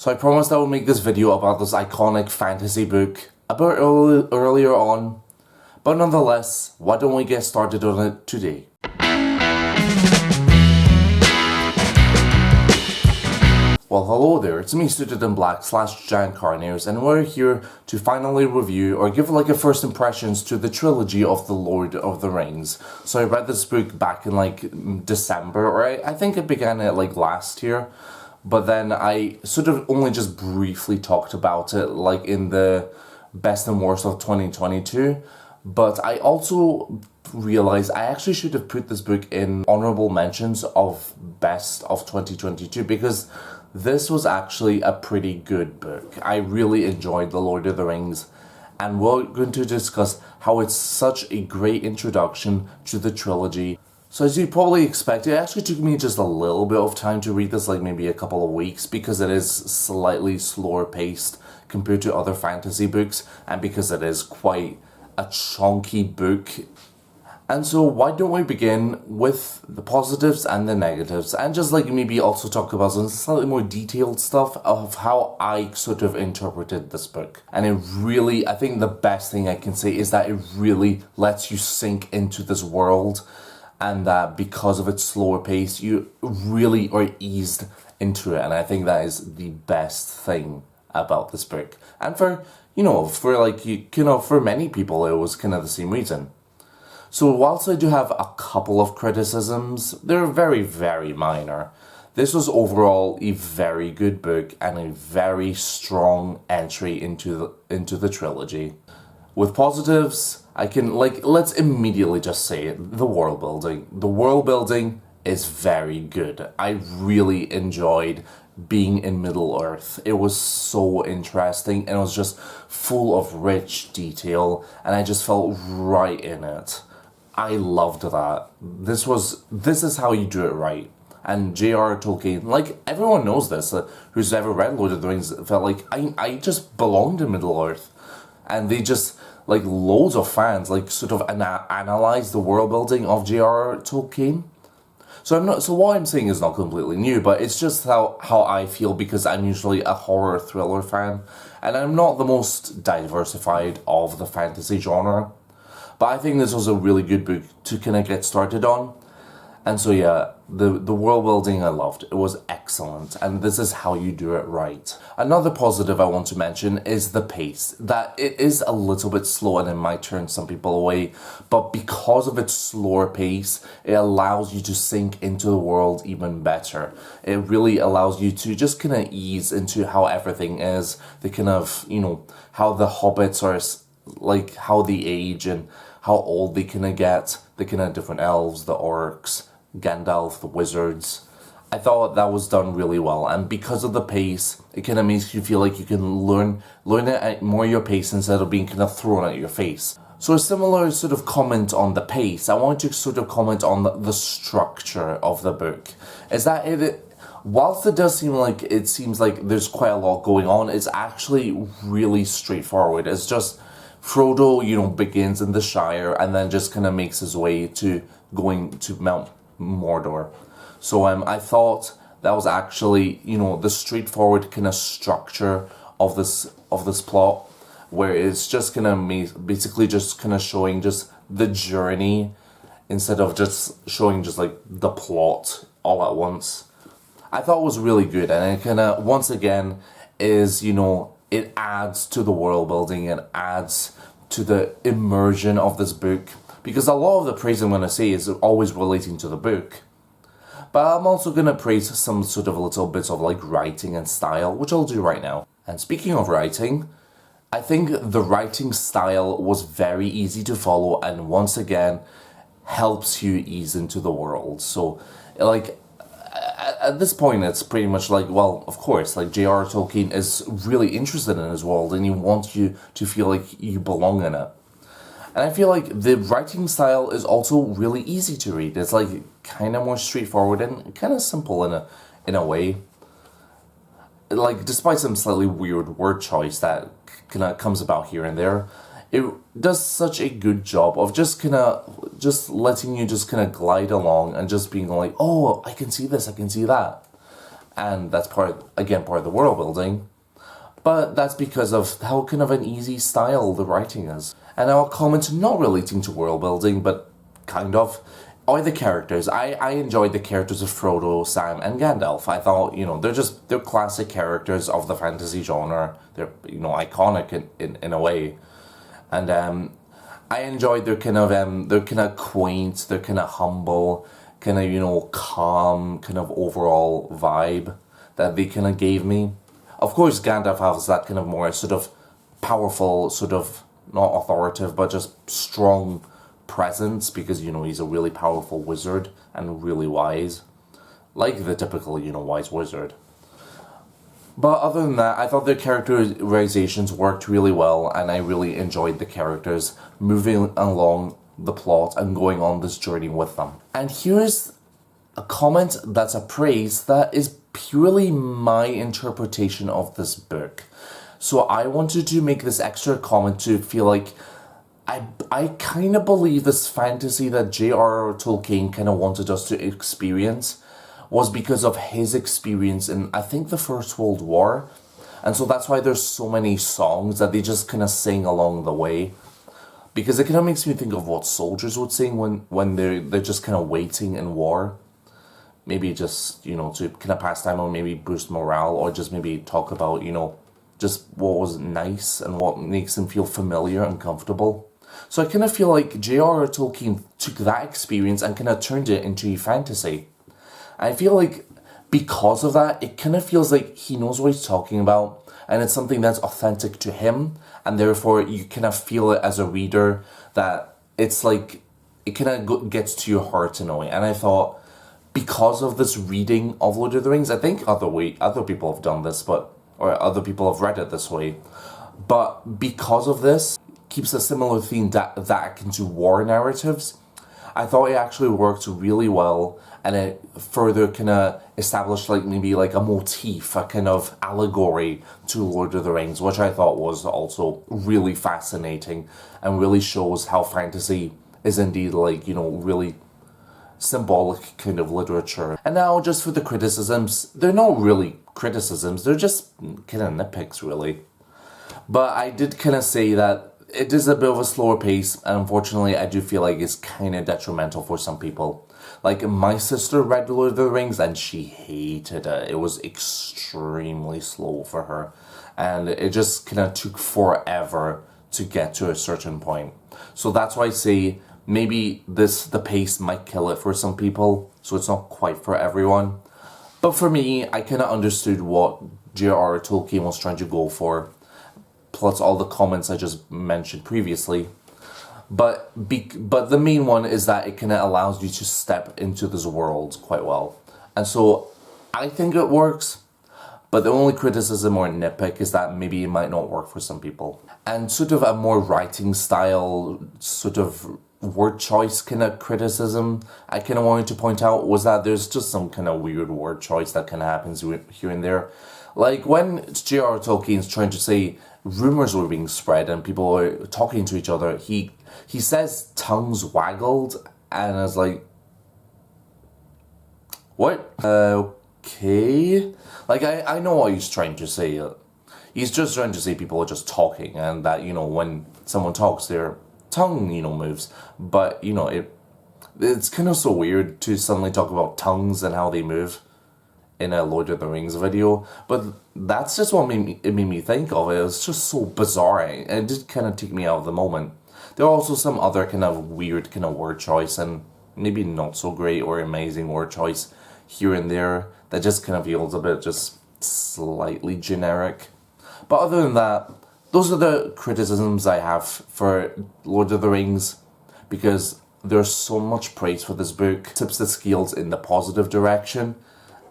So I promised I would make this video about this iconic fantasy book a bit earlier on, but nonetheless, why don't we get started on it today? Well, hello there, it's me, Student in Black / Janne Karneus, and we're here to finally review or give like a first impressions to the trilogy of The Lord of the Rings. So I read this book back in like December, or I think it began it like last year, but then I sort of only just briefly talked about it like in the best and worst of 2022, but I also realized I actually should have put this book in honorable mentions of best of 2022 because this was actually a pretty good book. I really enjoyed The Lord of the Rings, and we're going to discuss how it's such a great introduction to the trilogy. So as you probably expect, it actually took me just a little bit of time to read this, like maybe a couple of weeks, because it is slightly slower paced compared to other fantasy books, and because it is quite a chunky book. And so why don't we begin with the positives and the negatives, and just like maybe also talk about some slightly more detailed stuff of how I sort of interpreted this book. And it really, I think the best thing I can say is that it really lets you sink into this world, and that because of its slower pace, you really are eased into it. And I think that is the best thing about this book. And for many people, it was kind of the same reason. So whilst I do have a couple of criticisms, they're very, very minor. This was overall a very good book and a very strong entry into the trilogy. With positives, I can let's immediately just say it, the world building. The world building is very good. I really enjoyed being in Middle-earth. It was so interesting, and it was just full of rich detail, and I just felt right in it. I loved that. This is how you do it right. And J.R. Tolkien, like everyone knows this, who's ever read Lord of the Rings, felt like I just belonged in Middle-earth. And they just, like loads of fans, like sort of analyze the world building of J.R. Tolkien. So what I'm saying is not completely new, but it's just how I feel, because I'm usually a horror thriller fan, and I'm not the most diversified of the fantasy genre. But I think this was a really good book to kind of get started on. And so yeah, the world building I loved. It was excellent, and this is how you do it right. Another positive I want to mention is the pace. That it is a little bit slow and it might turn some people away, but because of its slower pace, it allows you to sink into the world even better. It really allows you to just kind of ease into how everything is, the kind of, how the hobbits are, like how they age and how old they kind of get, the kind of different elves, the orcs, Gandalf, the wizards. I thought that was done really well, and because of the pace, it kind of makes you feel like you can learn it at more your pace instead of being kind of thrown at your face. So a similar sort of comment on the pace, I want to sort of comment on the structure of the book. Is that whilst it does seems like there's quite a lot going on, it's actually really straightforward. It's just Frodo, begins in the Shire and then just kind of makes his way to going to Mount Mordor. So I thought that was actually, the straightforward kind of structure of this plot, where it's just kind of basically just kind of showing just the journey instead of just showing just like the plot all at once. I thought it was really good, and it kind of once again is, it adds to the world building and adds to the immersion of this book, because a lot of the praise I'm going to say is always relating to the book. But I'm also going to praise some sort of little bits of like writing and style, which I'll do right now. And speaking of writing, I think the writing style was very easy to follow, and once again helps you ease into the world. So like at this point, it's pretty much like, well, of course, like J.R. Tolkien is really interested in his world, and he wants you to feel like you belong in it. And I feel like the writing style is also really easy to read. It's like kind of more straightforward and kind of simple in a way. Like, despite some slightly weird word choice that kind of comes about here and there, it does such a good job of just letting you just kind of glide along and just being like, oh, I can see this, I can see that. and that's part of the world building. But that's because of how kind of an easy style the writing is. And now a comment not relating to world building, but kind of, are the characters. I enjoyed the characters of Frodo, Sam, and Gandalf. I thought, they're classic characters of the fantasy genre. They're, iconic in a way. And I enjoyed their kind of quaint, they're kind of humble, kind of, calm, kind of overall vibe that they kind of gave me. Of course, Gandalf has that kind of more sort of powerful, sort of, not authoritative, but just strong presence, because, he's a really powerful wizard and really wise. Like the typical, wise wizard. But other than that, I thought the characterizations worked really well, and I really enjoyed the characters moving along the plot and going on this journey with them. And here's a comment that's a praise that is purely my interpretation of this book. So I wanted to make this extra comment to feel like I kind of believe this fantasy that J.R.R. Tolkien kind of wanted us to experience was because of his experience in, I think, the First World War. And so that's why there's so many songs that they just kind of sing along the way. Because it kind of makes me think of what soldiers would sing when they're just kind of waiting in war. Maybe just, to kind of pass time or maybe boost morale, or just maybe talk about, just what was nice and what makes them feel familiar and comfortable. So I kind of feel like J.R.R. Tolkien took that experience and kind of turned it into a fantasy. I feel like because of that, it kind of feels like he knows what he's talking about, and it's something that's authentic to him, and therefore you kind of feel it as a reader that it's like, it kind of gets to your heart in a way. And I thought, because of this reading of Lord of the Rings, I think other people have done this, or other people have read it this way, but because of this, keeps a similar theme that akin to war narratives, I thought it actually worked really well, and it further kind of established maybe a motif, a kind of allegory to Lord of the Rings, which I thought was also really fascinating and really shows how fantasy is indeed really symbolic kind of literature. And now just for the criticisms, they're not really criticisms, they're just kind of nitpicks really. But I did kind of say that it is a bit of a slower pace, and unfortunately I do feel like it's kind of detrimental for some people. Like, my sister read Lord of the Rings and she hated it. It was extremely slow for her, and it just kind of took forever to get to a certain point. So that's why I say maybe the pace might kill it for some people, so it's not quite for everyone. But for me, I kind of understood what J.R.R. Tolkien was trying to go for, plus all the comments I just mentioned previously. But the main one is that it kind of allows you to step into this world quite well. And so I think it works, but the only criticism or nitpick is that maybe it might not work for some people. And sort of a more writing style, sort of word choice kind of criticism I kind of wanted to point out was that there's just some kind of weird word choice that kind of happens here and there. Like when J.R.R. Tolkien's trying to say rumors were being spread and people were talking to each other, he says tongues waggled, and I was like, what? Okay. Like, I know what he's trying to say. He's just trying to say people are just talking, and that, when someone talks, their tongue, moves. But, it's kind of so weird to suddenly talk about tongues and how they move in a Lord of the Rings video. But that's just what it made me think of it. It was just so bizarre, and it did kind of take me out of the moment. There are also some other kind of weird kind of word choice, and maybe not so great or amazing word choice here and there that just kind of feels a bit just slightly generic. But other than that, those are the criticisms I have for Lord of the Rings, because there's so much praise for this book. It tips the scales in the positive direction,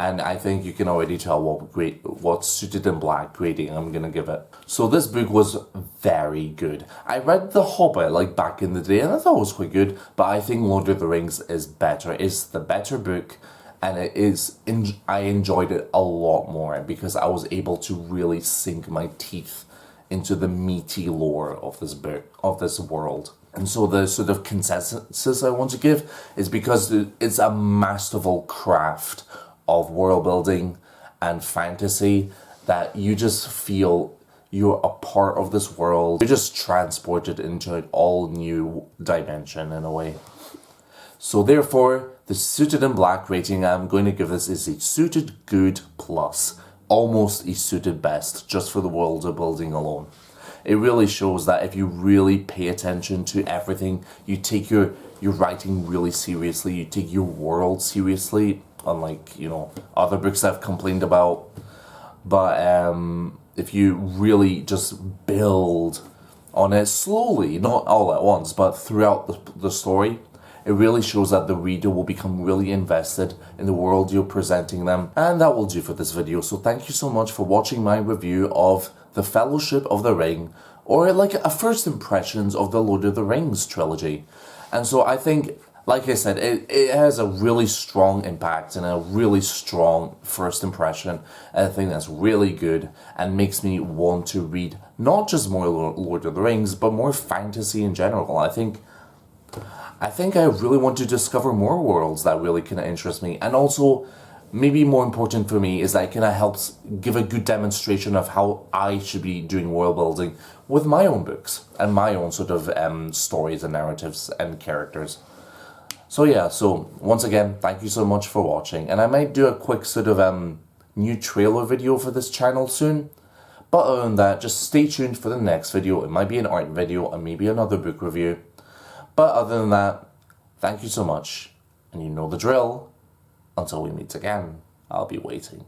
and I think you can already tell what Suited in Black grading I'm gonna give it. So this book was very good. I read The Hobbit back in the day, and I thought it was quite good, but I think Lord of the Rings is better. It's the better book, and I enjoyed it a lot more because I was able to really sink my teeth into the meaty lore of this book, of this world. And so the sort of consensus I want to give is because it's a masterful craft of world building and fantasy that you just feel you're a part of this world. You're just transported into an all new dimension in a way. So therefore, the Suited in Black rating I'm going to give this is a Suited Good Plus. Almost a Suited Best, just for the world building alone. It really shows that if you really pay attention to everything, you take your writing really seriously, you take your world seriously, unlike, you know, other books I've complained about. But if you really just build on it slowly, not all at once, but throughout the story, it really shows that the reader will become really invested in the world you're presenting them. And that will do for this video. So thank you so much for watching my review of The Fellowship of the Ring, or like a first impressions of the Lord of the Rings trilogy. And so I think, like I said, it has a really strong impact and a really strong first impression. And I think that's really good and makes me want to read not just more Lord of the Rings, but more fantasy in general. I think I really want to discover more worlds that really kind of interest me. And also, maybe more important for me is that it kind of helps give a good demonstration of how I should be doing world building with my own books and my own sort of stories and narratives and characters. So yeah, so once again, thank you so much for watching. And I might do a quick sort of new trailer video for this channel soon. But other than that, just stay tuned for the next video. It might be an art video or maybe another book review. But other than that, thank you so much, and you know the drill. Until we meet again, I'll be waiting.